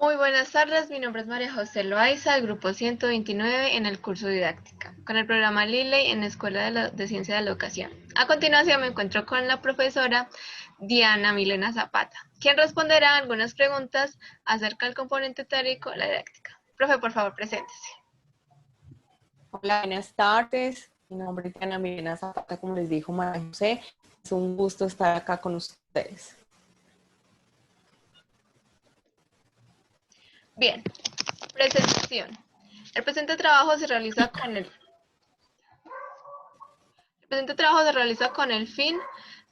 Muy buenas tardes, mi nombre es María José Loaiza, del grupo 129 en el curso Didáctica, con el programa Liley en la Escuela de Ciencia de la Educación. A continuación me encuentro con la profesora Diana Milena Zapata, quien responderá algunas preguntas acerca del componente teórico de la didáctica. Profe, por favor, preséntese. Hola, buenas tardes. Mi nombre es Diana Milena Zapata, como les dijo María José. Es un gusto estar acá con ustedes. Bien, presentación. El presente trabajo se realiza con el fin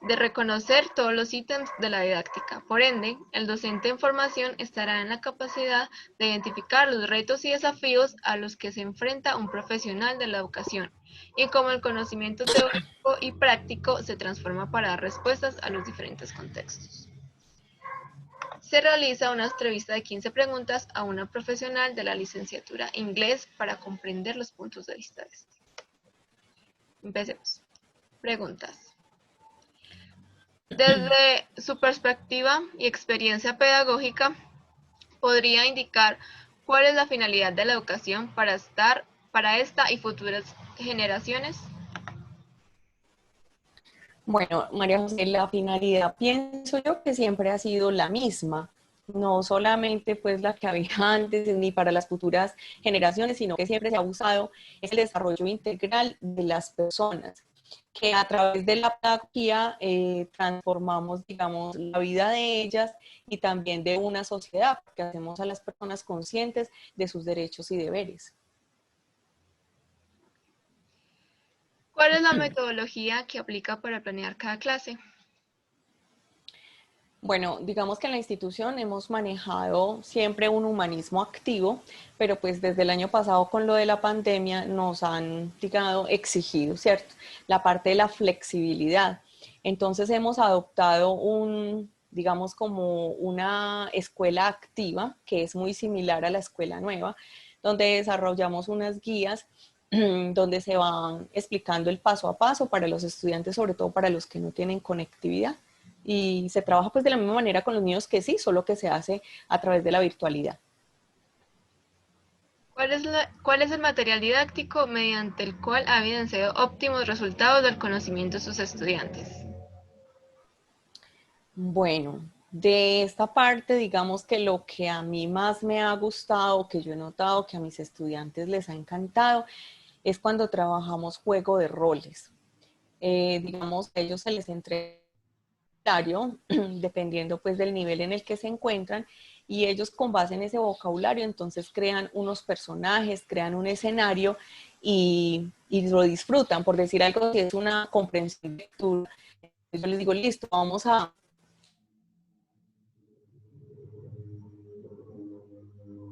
de reconocer todos los ítems de la didáctica. Por ende, el docente en formación estará en la capacidad de identificar los retos y desafíos a los que se enfrenta un profesional de la educación y cómo el conocimiento teórico y práctico se transforma para dar respuestas a los diferentes contextos. Se realiza una entrevista de 15 preguntas a una profesional de la licenciatura inglés para comprender los puntos de vista de este. Empecemos. Preguntas. Desde su perspectiva y experiencia pedagógica, ¿podría indicar cuál es la finalidad de la educación para esta y futuras generaciones? Bueno, María José, la finalidad pienso yo que siempre ha sido la misma. No solamente pues la que había antes ni para las futuras generaciones, sino que siempre se ha buscado el desarrollo integral de las personas, que a través de la pedagogía transformamos, digamos, la vida de ellas y también de una sociedad, porque hacemos a las personas conscientes de sus derechos y deberes. ¿Cuál es la metodología que aplica para planear cada clase? Bueno, digamos que en la institución hemos manejado siempre un humanismo activo, pero pues desde el año pasado con lo de la pandemia nos han, digamos, exigido, ¿cierto? La parte de la flexibilidad. Entonces hemos adoptado digamos, como una escuela activa, que es muy similar a la escuela nueva, donde desarrollamos unas guías donde se van explicando el paso a paso para los estudiantes, sobre todo para los que no tienen conectividad. Y se trabaja pues de la misma manera con los niños que sí, solo que se hace a través de la virtualidad. ¿Cuál es el material didáctico mediante el cual ha evidenciado óptimos resultados del conocimiento de sus estudiantes? Bueno, de esta parte, digamos que lo que a mí más me ha gustado, que yo he notado que a mis estudiantes les ha encantado, es cuando trabajamos juego de roles. Digamos, a ellos se les entrega dependiendo pues del nivel en el que se encuentran, y ellos con base en ese vocabulario entonces crean unos personajes, crean un escenario y lo disfrutan. Por decir algo, si es una comprensión de lectura, yo les digo, listo, vamos a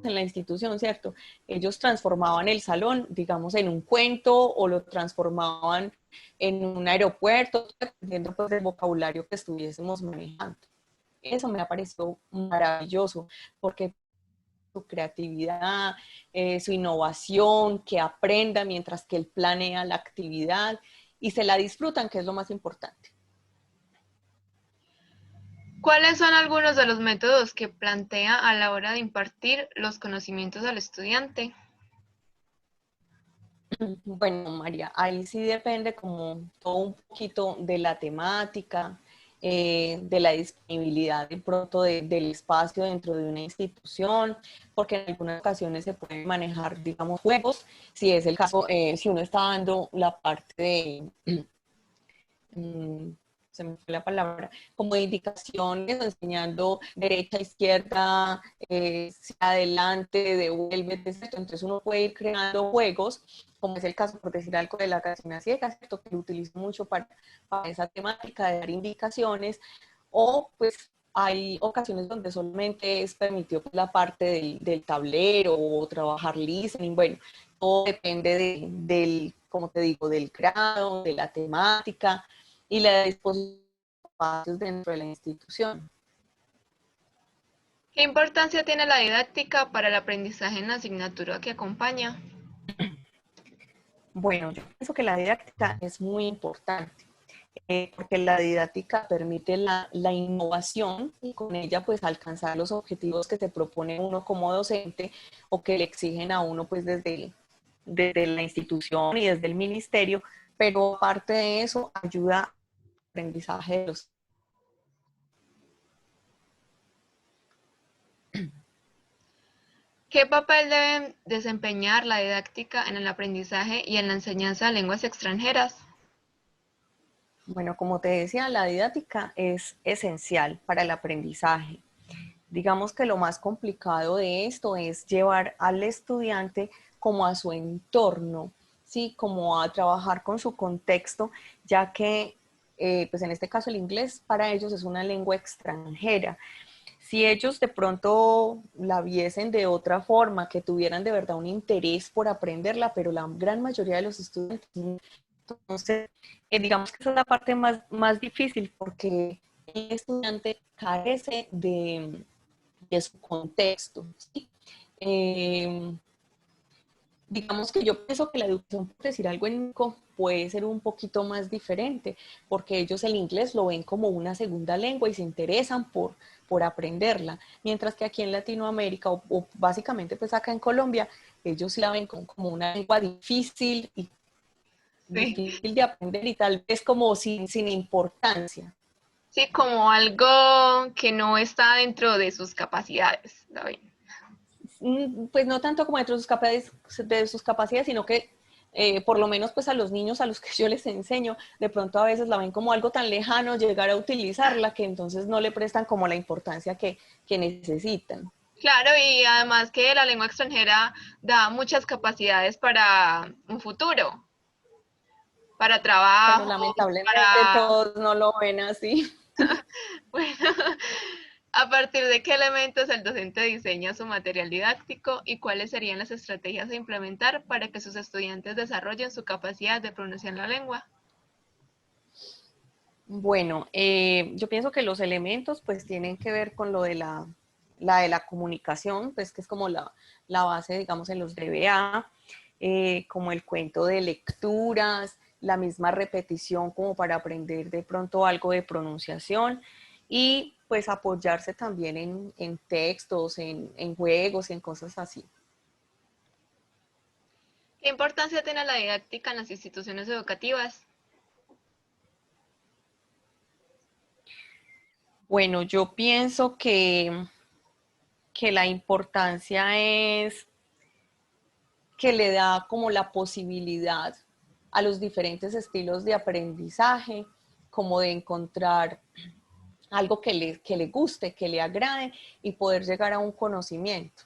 en la institución, ¿cierto? Ellos transformaban el salón, digamos, en un cuento o lo transformaban en un aeropuerto, dependiendo pues del vocabulario que estuviésemos manejando. Eso me ha parecido maravilloso, porque su creatividad, su innovación, que aprenda mientras que él planea la actividad y se la disfrutan, que es lo más importante. ¿Cuáles son algunos de los métodos que plantea a la hora de impartir los conocimientos al estudiante? Bueno, María, ahí sí depende como todo un poquito de la temática, de la disponibilidad de pronto del espacio dentro de una institución, porque en algunas ocasiones se pueden manejar, digamos, juegos, si es el caso, si uno está dando la parte de, se me fue la palabra, como de indicaciones, enseñando derecha, izquierda, hacia adelante, devuelve, ¿cierto? Entonces uno puede ir creando juegos, como es el caso, por decir algo, de la gallina ciega, ¿cierto? Que lo utilizo mucho para esa temática de dar indicaciones, o pues hay ocasiones donde solamente es permitido la parte del tablero o trabajar listening, bueno, todo depende como te digo, del grado, de la temática y la disposición de espacios dentro de la institución. ¿Qué importancia tiene la didáctica para el aprendizaje en la asignatura que acompaña? Bueno, yo pienso que la didáctica es muy importante. porque la didáctica permite la innovación y con ella pues alcanzar los objetivos que se propone uno como docente o que le exigen a uno pues desde la institución y desde el ministerio, pero aparte de eso ayuda al aprendizaje de los. ¿Qué papel debe desempeñar la didáctica en el aprendizaje y en la enseñanza de lenguas extranjeras? Bueno, como te decía, la didáctica es esencial para el aprendizaje. Digamos que lo más complicado de esto es llevar al estudiante como a su entorno, ¿sí? Como a trabajar con su contexto, ya que, pues en este caso el inglés para ellos es una lengua extranjera. Si ellos de pronto la viesen de otra forma, que tuvieran de verdad un interés por aprenderla, pero la gran mayoría de los estudiantes, entonces, digamos que esa es la parte más difícil porque el estudiante carece de su contexto, ¿sí? Eh, digamos que yo pienso que la educación, por decir algo en México, puede ser un poquito más diferente, porque ellos el inglés lo ven como una segunda lengua y se interesan por aprenderla, mientras que aquí en Latinoamérica, o básicamente pues acá en Colombia, ellos la ven como una lengua difícil y Sí, difícil de aprender y tal vez como sin importancia. sí, como algo que no está dentro de sus capacidades, David. Pues no tanto como de sus capacidades, sino que por lo menos pues a los niños a los que yo les enseño, de pronto a veces la ven como algo tan lejano llegar a utilizarla que entonces no le prestan como la importancia que necesitan. Claro, y además que la lengua extranjera da muchas capacidades para un futuro, para Pero trabajo, lamentablemente para... todos no lo ven así. Bueno, ¿a partir de qué elementos el docente diseña su material didáctico y cuáles serían las estrategias a implementar para que sus estudiantes desarrollen su capacidad de pronunciar la lengua? Bueno, yo pienso que los elementos pues tienen que ver con lo de la comunicación, pues que es como la base, digamos, en los DBA, como el cuento de lecturas, la misma repetición como para aprender de pronto algo de pronunciación y pues apoyarse también en textos, en juegos y en cosas así. ¿Qué importancia tiene la didáctica en las instituciones educativas? Bueno, yo pienso que la importancia es que le da como la posibilidad a los diferentes estilos de aprendizaje, como de encontrar algo que le guste, que le agrade y poder llegar a un conocimiento.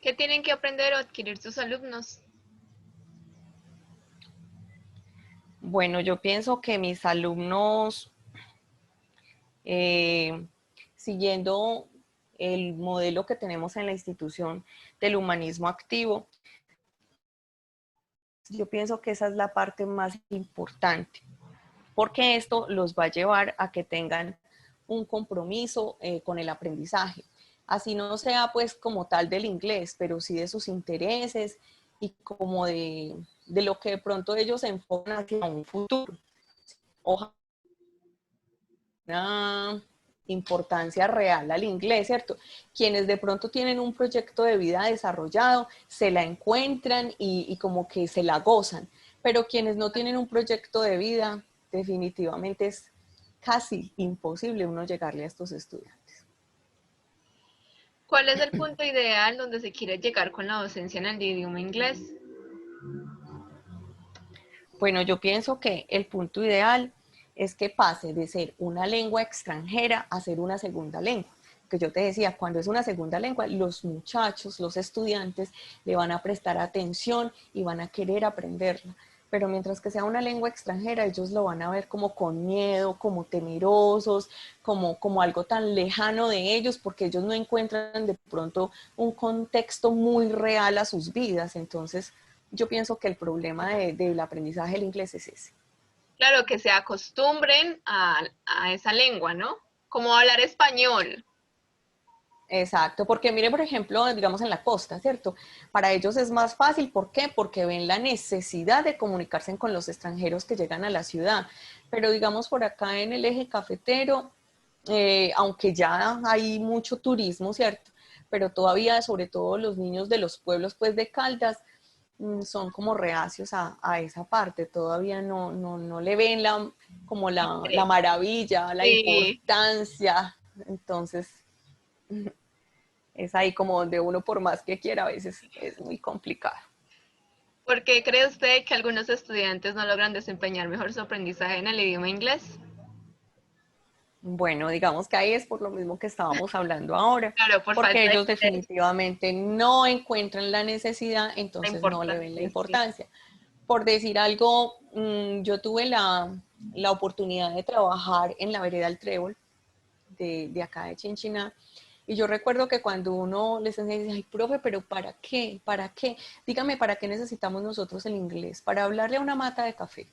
¿Qué tienen que aprender o adquirir sus alumnos? Bueno, yo pienso que mis alumnos, eh, siguiendo el modelo que tenemos en la institución del humanismo activo, yo pienso que esa es la parte más importante, porque esto los va a llevar a que tengan un compromiso con el aprendizaje. Así no sea pues como tal del inglés, pero sí de sus intereses y como de lo que de pronto ellos se enfocan hacia un futuro. Ojalá una importancia real al inglés, ¿cierto? Quienes de pronto tienen un proyecto de vida desarrollado, se la encuentran y como que se la gozan, pero quienes no tienen un proyecto de vida, definitivamente es casi imposible uno llegarle a estos estudiantes. ¿Cuál es el punto ideal donde se quiere llegar con la docencia en el idioma inglés? Bueno, yo pienso que el punto ideal es que pase de ser una lengua extranjera a ser una segunda lengua. Que yo te decía, cuando es una segunda lengua, los muchachos, los estudiantes le van a prestar atención y van a querer aprenderla. Pero mientras que sea una lengua extranjera, ellos lo van a ver como con miedo, como temerosos, como algo tan lejano de ellos, porque ellos no encuentran de pronto un contexto muy real a sus vidas. Entonces, yo pienso que el problema del aprendizaje del inglés es ese. Claro, que se acostumbren a esa lengua, ¿no? Como hablar español. Exacto, porque mire, por ejemplo, digamos en la costa, ¿cierto? Para ellos es más fácil, ¿por qué? Porque ven la necesidad de comunicarse con los extranjeros que llegan a la ciudad. Pero digamos por acá en el eje cafetero, aunque ya hay mucho turismo, ¿cierto? Pero todavía, sobre todo los niños de los pueblos, pues de Caldas, son como reacios a esa parte, todavía no le ven como la maravilla, la Sí. importancia. Entonces, es ahí como donde uno por más que quiera a veces es muy complicado. ¿Por qué cree usted que algunos estudiantes no logran desempeñar mejor su aprendizaje en el idioma inglés? Bueno, digamos que ahí es por lo mismo que estábamos hablando ahora, Claro, por porque falta de ellos interés, definitivamente no encuentran la necesidad, la entonces no le ven la importancia, sí. importancia. Por decir algo, yo tuve la oportunidad de trabajar en la vereda del Trébol de acá de Chinchiná. Y yo recuerdo que cuando uno les enseña, ay, profe, pero ¿para qué? ¿Para qué? Dígame, ¿para qué necesitamos nosotros el inglés? Para hablarle a una mata de café.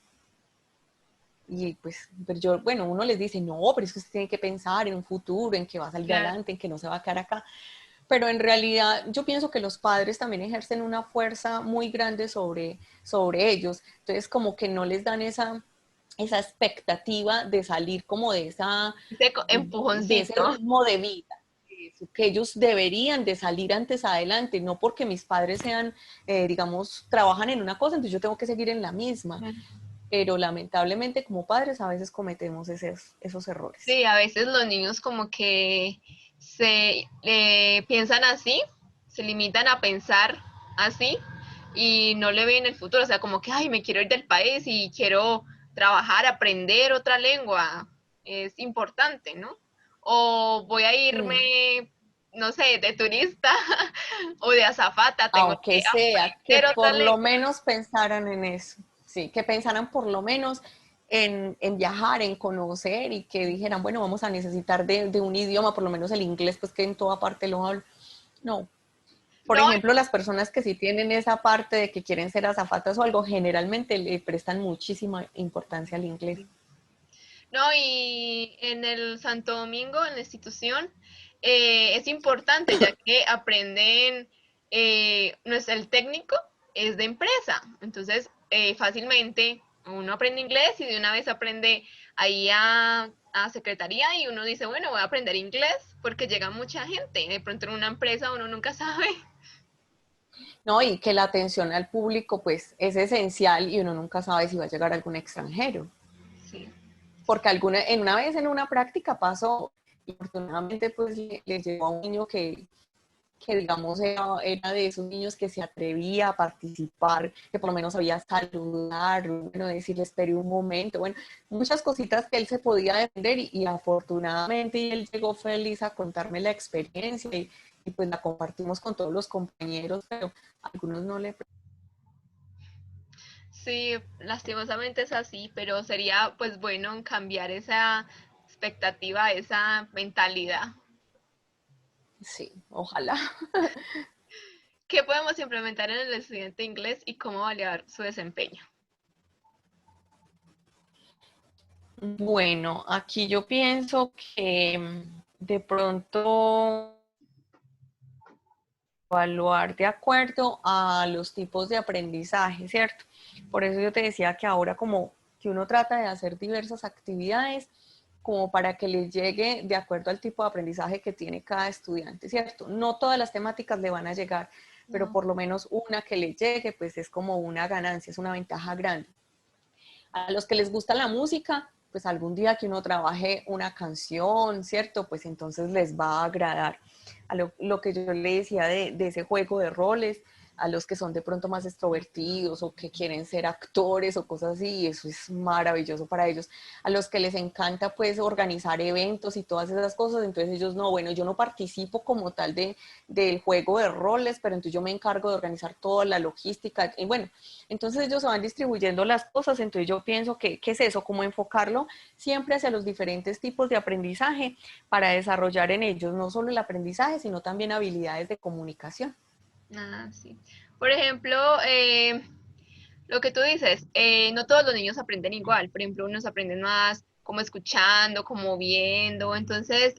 Y pues, pero yo, bueno, uno les dice, no, pero es que usted tiene que pensar en un futuro, en que va a salir Claro. adelante, en que no se va a quedar acá. Pero en realidad yo pienso que los padres también ejercen una fuerza muy grande sobre ellos. Entonces, como que no les dan esa expectativa de salir como Ese de ese empujoncito. ritmo de vida, que ellos deberían de salir antes adelante, no porque mis padres sean, digamos, trabajan en una cosa, entonces yo tengo que seguir en la misma, pero lamentablemente como padres a veces cometemos esos errores. Sí, a veces los niños como que se piensan así, se limitan a pensar así y no le ven el futuro. O sea, como que, ay, me quiero ir del país y quiero trabajar, aprender otra lengua. Es importante, ¿no? O voy a Mm. irme, no sé, de turista o de azafata, tengo que Aunque sea, que aprender otra por lo lengua. menos pensaran en eso, sí, que pensaran por lo menos en viajar, en conocer y que dijeran, bueno, vamos a necesitar de un idioma, por lo menos el inglés, pues que en toda parte lo hablo. No, por No, ejemplo, las personas que sí tienen esa parte de que quieren ser azafatas o algo, generalmente le prestan muchísima importancia al inglés. no, y en el Santo Domingo, en la institución, es importante ya que aprenden, no es el técnico, es de empresa. Entonces, fácilmente uno aprende inglés y de una vez aprende ahí a secretaría y uno dice, bueno, voy a aprender inglés porque llega mucha gente. De pronto en una empresa uno nunca sabe. No, y que la atención al público pues es esencial y uno nunca sabe si va a llegar algún extranjero. Sí. Porque en una vez en una práctica pasó, y afortunadamente pues le llegó a un niño que digamos era de esos niños que se atrevía a participar, que por lo menos sabía saludar, bueno, decirle espere un momento, bueno, muchas cositas que él se podía defender y afortunadamente él llegó feliz a contarme la experiencia y pues la compartimos con todos los compañeros, pero a algunos no le. Sí, lastimosamente es así, pero sería pues bueno cambiar esa expectativa, esa mentalidad. Sí, ojalá. ¿Qué podemos implementar en el estudiante inglés y cómo evaluar su desempeño? Bueno, aquí yo pienso que de pronto evaluar de acuerdo a los tipos de aprendizaje, ¿cierto? Por eso yo te decía que ahora como que uno trata de hacer diversas actividades como para que les llegue de acuerdo al tipo de aprendizaje que tiene cada estudiante, ¿cierto? No todas las temáticas le van a llegar, pero No. por lo menos una que le llegue, pues es como una ganancia, es una ventaja grande. A los que les gusta la música, pues algún día que uno trabaje una canción, ¿cierto? Pues entonces les va a agradar. A lo que yo le decía de ese juego de roles, a los que son de pronto más extrovertidos o que quieren ser actores o cosas así, eso es maravilloso para ellos. A los que les encanta pues organizar eventos y todas esas cosas, entonces ellos no, bueno, yo no participo como tal del juego de roles, pero entonces yo me encargo de organizar toda la logística y bueno, entonces ellos se van distribuyendo las cosas, entonces yo pienso que, ¿qué es eso? Como enfocarlo siempre hacia los diferentes tipos de aprendizaje para desarrollar en ellos no solo el aprendizaje, sino también habilidades de comunicación. Ah, sí. Por ejemplo, lo que tú dices, no todos los niños aprenden igual. Por ejemplo, unos aprenden más como escuchando, como viendo. Entonces,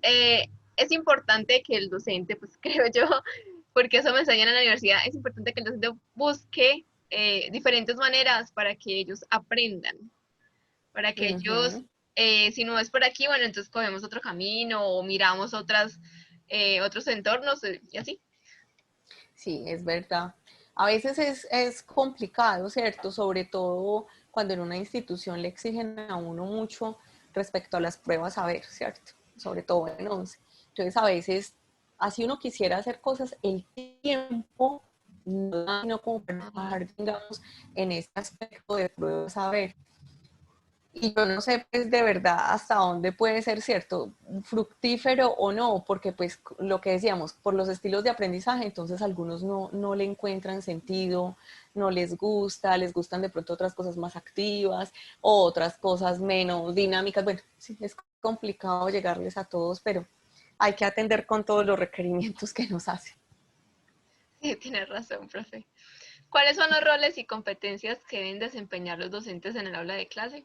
es importante que el docente, pues creo yo, porque eso me enseñan en la universidad, es importante que el docente busque diferentes maneras para que ellos aprendan, para que ellos, Ujú. si no es por aquí, bueno, entonces cogemos otro camino o miramos otros entornos y así. Sí, es verdad. A veces es complicado, ¿cierto? Sobre todo cuando en una institución le exigen a uno mucho respecto a las pruebas a ver, ¿cierto? Sobre todo en 11. Entonces, a veces, así uno quisiera hacer cosas, el tiempo no da, no como para trabajar, digamos, en este aspecto de pruebas a ver. Y yo no sé pues de verdad hasta dónde puede ser cierto, fructífero o no, porque pues lo que decíamos, por los estilos de aprendizaje, entonces algunos no le encuentran sentido, no les gusta, les gustan de pronto otras cosas más activas o otras cosas menos dinámicas. Bueno, sí, es complicado llegarles a todos, pero hay que atender con todos los requerimientos que nos hacen. Sí, tienes razón, profe. ¿Cuáles son los roles y competencias que deben desempeñar los docentes en el aula de clase?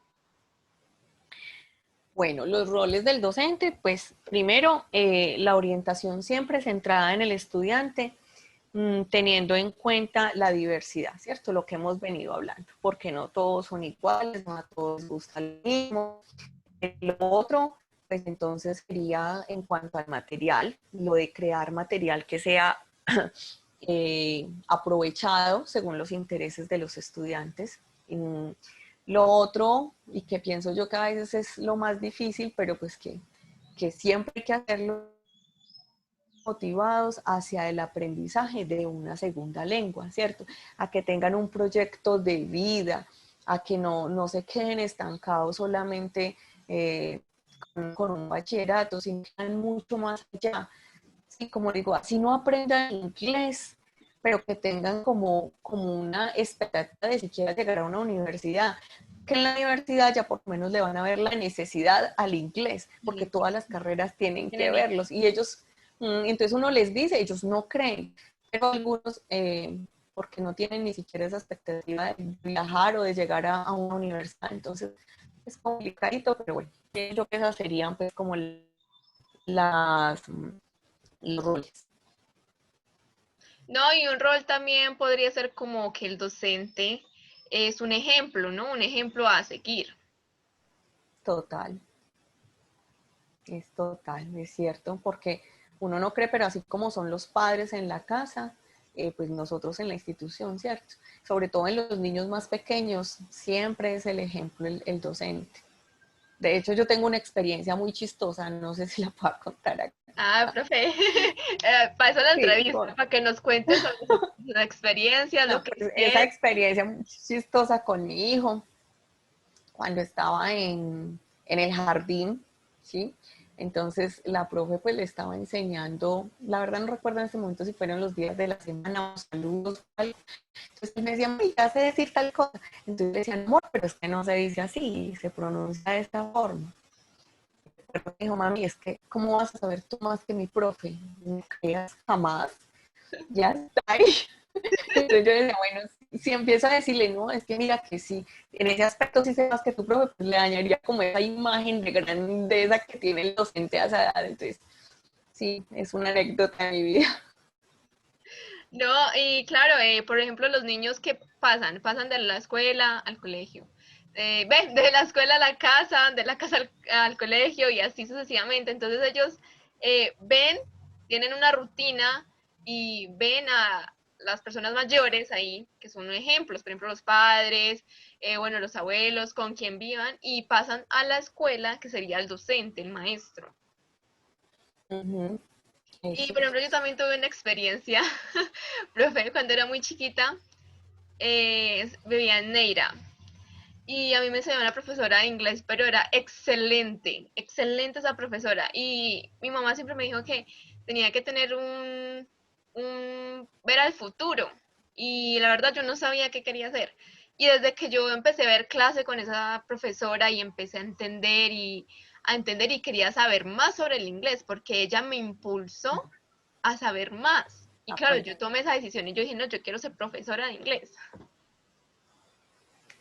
Bueno, los roles del docente, pues primero la orientación siempre centrada en el estudiante, teniendo en cuenta la diversidad, ¿cierto? Lo que hemos venido hablando, porque no todos son iguales, no a todos les gusta lo mismo. Lo otro, pues entonces sería en cuanto al material, lo de crear material que sea aprovechado según los intereses de los estudiantes. Lo otro, y que pienso yo que a veces es lo más difícil, pero pues que siempre hay que hacerlo motivados hacia el aprendizaje de una segunda lengua, ¿cierto? A que tengan un proyecto de vida, a que no se queden estancados solamente con un bachillerato, sino que vayan mucho más allá. Sí, como digo, así no aprendan inglés, pero que tengan como una expectativa de siquiera llegar a una universidad, que en la universidad ya por lo menos le van a ver la necesidad al inglés, porque todas las carreras tienen que Tienen verlos, y ellos, entonces uno les dice, ellos no creen, pero algunos, porque no tienen ni siquiera esa expectativa de viajar o de llegar a una universidad, entonces es complicadito, pero bueno, yo creo que esas serían pues como las los roles. No, y un rol también podría ser como que el docente es un ejemplo, ¿no? Un ejemplo a seguir. Total, es cierto, porque uno no cree, pero así como son los padres en la casa, pues nosotros en la institución, ¿cierto? Sobre todo en los niños más pequeños, siempre es el ejemplo el docente. De hecho, yo tengo una experiencia muy chistosa, no sé si la puedo contar acá. Ah, profe, para eso la Sí, entrevista, para que nos cuentes sobre su experiencia, lo no, que pues esa hicieron. experiencia muy chistosa con mi hijo, cuando estaba en el jardín, ¿sí? Entonces la profe pues le estaba enseñando, la verdad no recuerdo en ese momento si fueron los días de la semana o saludos o algo. Entonces él me decía, mami, ya sé decir tal cosa. Entonces le decía, amor, pero es que no se dice así, se pronuncia de esta forma. Pero me dijo, mami, es que, ¿cómo vas a saber tú más que mi profe? No creas jamás, ya está ahí. Entonces yo decía, bueno, si empiezo a decirle, no, es que mira que sí, en ese aspecto sí sé más que tu profe, pues le dañaría como esa imagen de grandeza que tiene el docente a esa edad. Entonces, sí, es una anécdota de mi vida. No, y claro, por ejemplo, los niños que pasan de la escuela al colegio. Ven, de la escuela a la casa, de la casa al colegio y así sucesivamente. Entonces ellos ven, tienen una rutina y ven a las personas mayores ahí, que son ejemplos, por ejemplo, los padres, bueno, los abuelos, con quien vivan, y pasan a la escuela, que sería el docente, el maestro. Ujú, Y eso. por ejemplo, yo también tuve una experiencia, profe, cuando era muy chiquita, vivía en Neira. Y a mí me enseñó una profesora de inglés, pero era excelente, excelente esa profesora. Y mi mamá siempre me dijo que tenía que tener ver al futuro. Y la verdad yo no sabía qué quería hacer. Y desde que yo empecé a ver clase con esa profesora y empecé a entender y quería saber más sobre el inglés, porque ella me impulsó a saber más. Y claro, yo tomé esa decisión y yo dije, no, yo quiero ser profesora de inglés.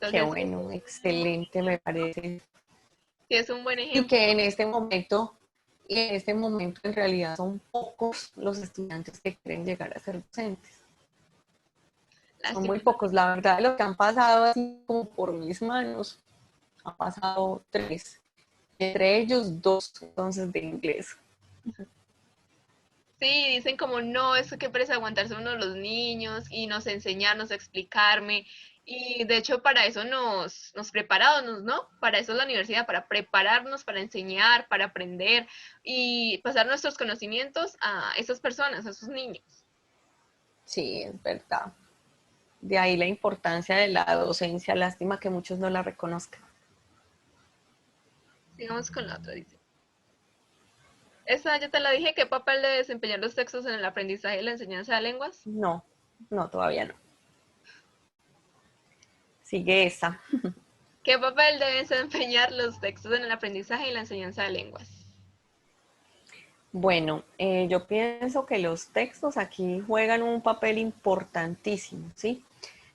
Qué Entonces, bueno, excelente me parece. sí es un buen Y ejemplo. que en este momento, y en este momento en realidad son pocos los estudiantes que quieren llegar a ser docentes. Son muy Lástima. pocos, la verdad, lo que han pasado así como por mis manos, han pasado 3, entre ellos 2 entonces de inglés. Sí, dicen como no, eso que pereza aguantarse uno de los niños y nos enseñarnos a explicarme. Y de hecho para eso nos preparamos, ¿no? Para eso es la universidad, para prepararnos, para enseñar, para aprender y pasar nuestros conocimientos a esas personas, a esos niños. Sí, es verdad. De ahí la importancia de la docencia, lástima que muchos no la reconozcan. Sigamos con la otra, dice. Esa ya te la dije, ¿qué papel de desempeñar los textos en el aprendizaje y la enseñanza de lenguas? No, no, todavía no. Sigue esa. ¿Qué papel deben desempeñar los textos en el aprendizaje y la enseñanza de lenguas? Bueno, yo pienso que los textos aquí juegan un papel importantísimo, ¿sí?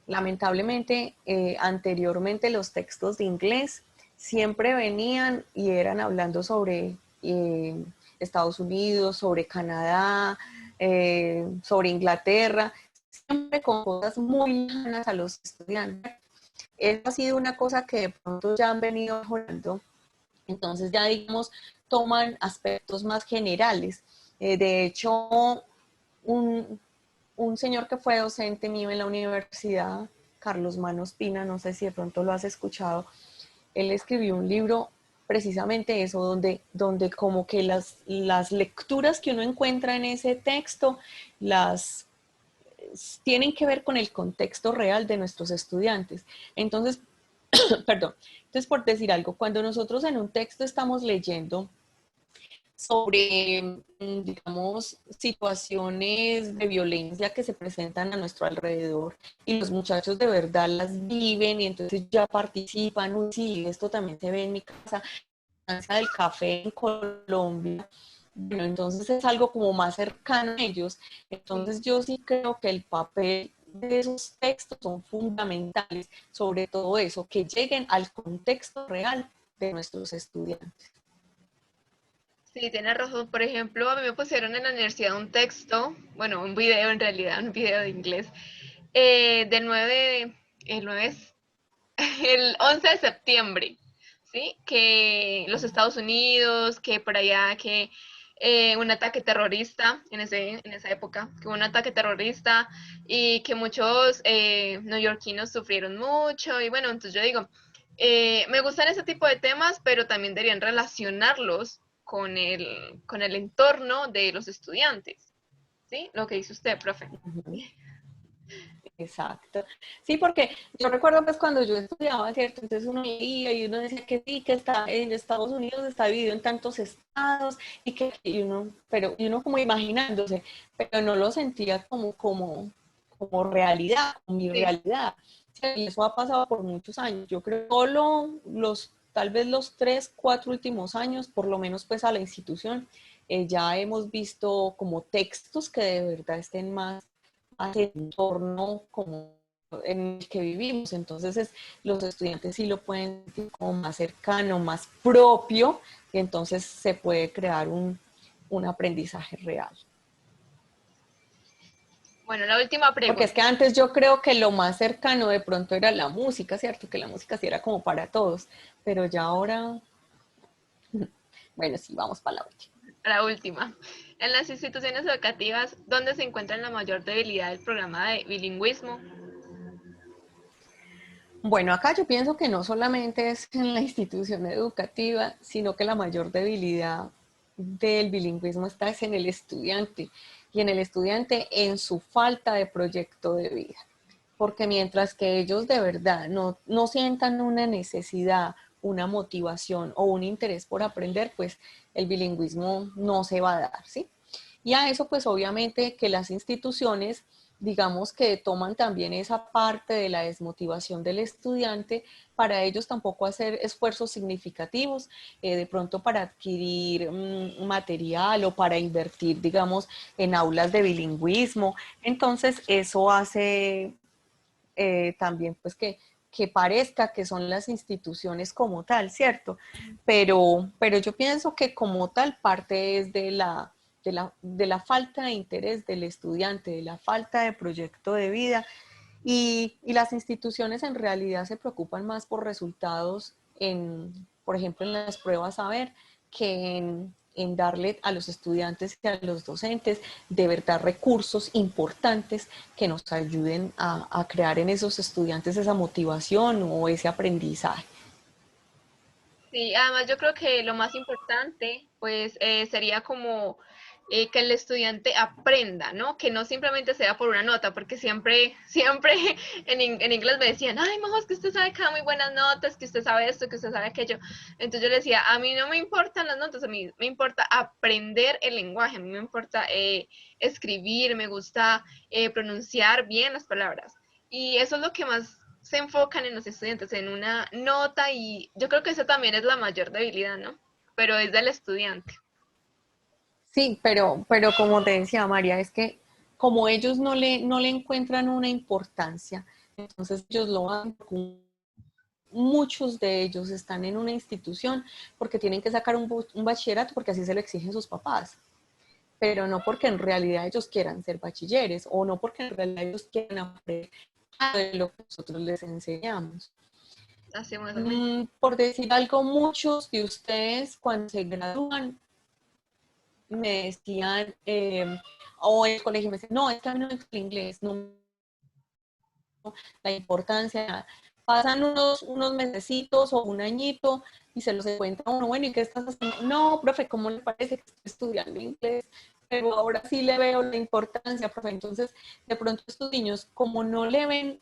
Lamentablemente, anteriormente los textos de inglés siempre venían y eran hablando sobre Estados Unidos, sobre Canadá, sobre Inglaterra, siempre con cosas muy lejanas a los estudiantes. Eso ha sido una cosa que de pronto ya han venido mejorando. Entonces ya digamos, toman aspectos más generales. De hecho, un, un señor que fue docente mío en la universidad, Carlos Manos Pina, no sé si de pronto lo has escuchado, él escribió un libro precisamente eso, donde como que las lecturas que uno encuentra en ese texto, las tienen que ver con el contexto real de nuestros estudiantes. Entonces, perdón, entonces por decir algo, cuando nosotros en un texto estamos leyendo sobre, digamos, situaciones de violencia que se presentan a nuestro alrededor y los muchachos de verdad las viven y entonces ya participan, uy, sí, esto también se ve en mi casa, del café en Colombia, bueno, entonces es algo como más cercano a ellos. Sí. Entonces yo sí creo que el papel de esos textos son fundamentales, sobre todo eso, que lleguen al contexto real de nuestros estudiantes. Sí, tiene razón. Por ejemplo, a mí me pusieron en la universidad un texto, bueno, un video en realidad, un video de inglés, del 9, el 9 es el 11 de septiembre, ¿sí? Que los Estados Unidos, que por allá, que un ataque terrorista en esa época, que hubo un ataque terrorista y que muchos neoyorquinos sufrieron mucho. Y bueno, entonces yo digo, me gustan ese tipo de temas, pero también deberían relacionarlos con el entorno de los estudiantes, ¿sí? Lo que dice usted, profe. Uh-huh. Exacto. Sí, porque yo recuerdo pues cuando yo estudiaba, ¿cierto? Entonces uno leía y uno decía que sí, que está en Estados Unidos está dividido en tantos estados y que y uno como imaginándose, pero no lo sentía como realidad, como mi Sí. realidad. Sí, y eso ha pasado por muchos años. Yo creo que solo tal vez los 3, 4 últimos años, por lo menos pues a la institución, ya hemos visto como textos que de verdad estén más hacia el entorno como en el que vivimos. Entonces los estudiantes sí lo pueden sentir como más cercano, más propio, y entonces se puede crear un aprendizaje real. Bueno, la última Porque es pregunta. que antes yo creo que lo más cercano de pronto era la música, ¿cierto? Que la música sí era como para todos, pero ya ahora, bueno, sí, vamos para la última. La última. En las instituciones educativas, ¿dónde se encuentra la mayor debilidad del programa de bilingüismo? Bueno, acá yo pienso que no solamente es en la institución educativa, sino que la mayor debilidad del bilingüismo está en el estudiante y en el estudiante en su falta de proyecto de vida. Porque mientras que ellos de verdad no sientan una necesidad, una motivación o un interés por aprender, pues el bilingüismo no se va a dar, ¿sí? Y a eso pues obviamente que las instituciones digamos que toman también esa parte de la desmotivación del estudiante para ellos tampoco hacer esfuerzos significativos, de pronto para adquirir material o para invertir, digamos, en aulas de bilingüismo. Entonces, eso hace también pues que que parezca que son las instituciones como tal, ¿cierto? Pero yo pienso que como tal parte es de la falta de interés del estudiante, de la falta de proyecto de vida, y las instituciones en realidad se preocupan más por resultados por ejemplo, en las pruebas saber, que en darle a los estudiantes y a los docentes de verdad recursos importantes que nos ayuden a crear en esos estudiantes esa motivación o ese aprendizaje. Sí, además yo creo que lo más importante, pues, sería como que el estudiante aprenda, ¿no? Que no simplemente sea por una nota, porque siempre en inglés me decían, ay, Majo, es que usted sabe que da muy buenas notas, que usted sabe esto, que usted sabe aquello. Entonces yo le decía, a mí no me importan las notas, a mí me importa aprender el lenguaje, a mí me importa escribir, me gusta pronunciar bien las palabras. Y eso es lo que más se enfocan en los estudiantes, en una nota, y yo creo que esa también es la mayor debilidad, ¿no? Pero es del estudiante. Sí, pero como te decía María, es que como ellos no le encuentran una importancia, entonces ellos lo van, muchos de ellos están en una institución porque tienen que sacar un bachillerato porque así se lo exigen sus papás, pero no porque en realidad ellos quieran ser bachilleres o no porque en realidad ellos quieran aprender de lo que nosotros les enseñamos. Hacemos así. Por decir algo, muchos de ustedes cuando se gradúan me decían, o en el colegio me decían, no, es que a mí no me gusta el inglés, no, la importancia, pasan unos mesecitos o un añito y se los encuentra uno, bueno, ¿y qué estás haciendo? No, profe, ¿cómo le parece que estoy estudiando inglés? Pero ahora sí le veo la importancia, profe. Entonces, de pronto estos niños, como no le ven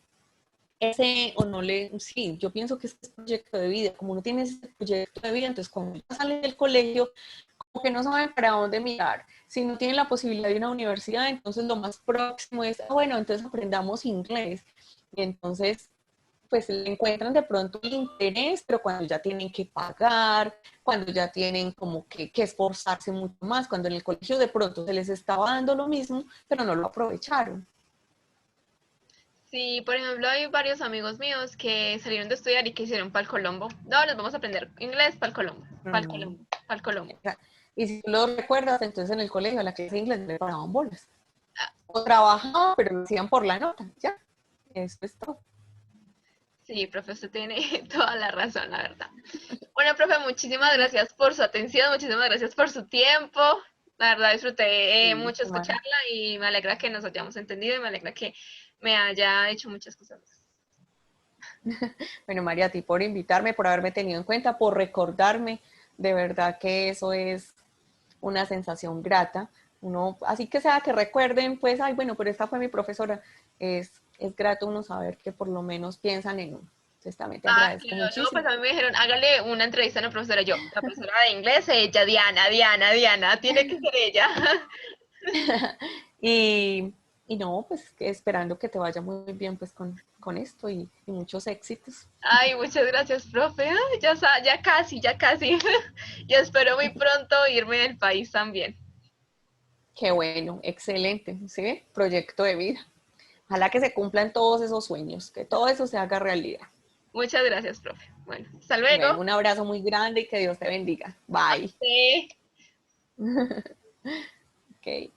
ese, o no le, sí, yo pienso que este es proyecto de vida, como no tiene ese proyecto de vida, entonces cuando ya salen del colegio, como que no saben para dónde mirar. Si no tienen la posibilidad de una universidad, entonces lo más próximo es, bueno, entonces aprendamos inglés. Y entonces, pues le encuentran de pronto el interés, pero cuando ya tienen que pagar, cuando ya tienen como que esforzarse mucho más, cuando en el colegio de pronto se les estaba dando lo mismo, pero no lo aprovecharon. Sí, por ejemplo, hay varios amigos míos que salieron de estudiar y que hicieron para el Colombo. No, les vamos a aprender inglés para el Colombo, para el Mm. Colombo, para el Colombo. Y si tú lo recuerdas, entonces en el colegio a la clase de inglés le paraban bolas. O trabajaba, pero lo hacían por la nota, ya. Eso es todo. Sí, profe, usted tiene toda la razón, la verdad. Bueno, profe, muchísimas gracias por su atención, muchísimas gracias por su tiempo. La verdad disfruté Sí, mucho María. escucharla y me alegra que nos hayamos entendido y me alegra que me haya dicho muchas cosas más. Bueno, María, a ti por invitarme, por haberme tenido en cuenta, por recordarme. De verdad que eso es una sensación grata. Uno, así que sea que recuerden, pues, ay, bueno, pero esta fue mi profesora. Es grato uno saber que por lo menos piensan en uno. Entonces también te Ah, agradezco claro, luego muchísimo. pues a mí me dijeron, hágale una entrevista a la profesora. Yo, la profesora de inglés, ella, Diana, tiene que ser ella. Y, y no, pues esperando que te vaya muy bien pues con esto y muchos éxitos. Ay, muchas gracias, profe. Ay, ya, ya casi, ya casi. Y espero muy pronto irme del país también. Qué bueno, excelente, ¿sí? Proyecto de vida. Ojalá que se cumplan todos esos sueños, que todo eso se haga realidad. Muchas gracias, profe. Bueno, hasta luego. Bueno, un abrazo muy grande y que Dios te bendiga. Bye. Sí. Ok.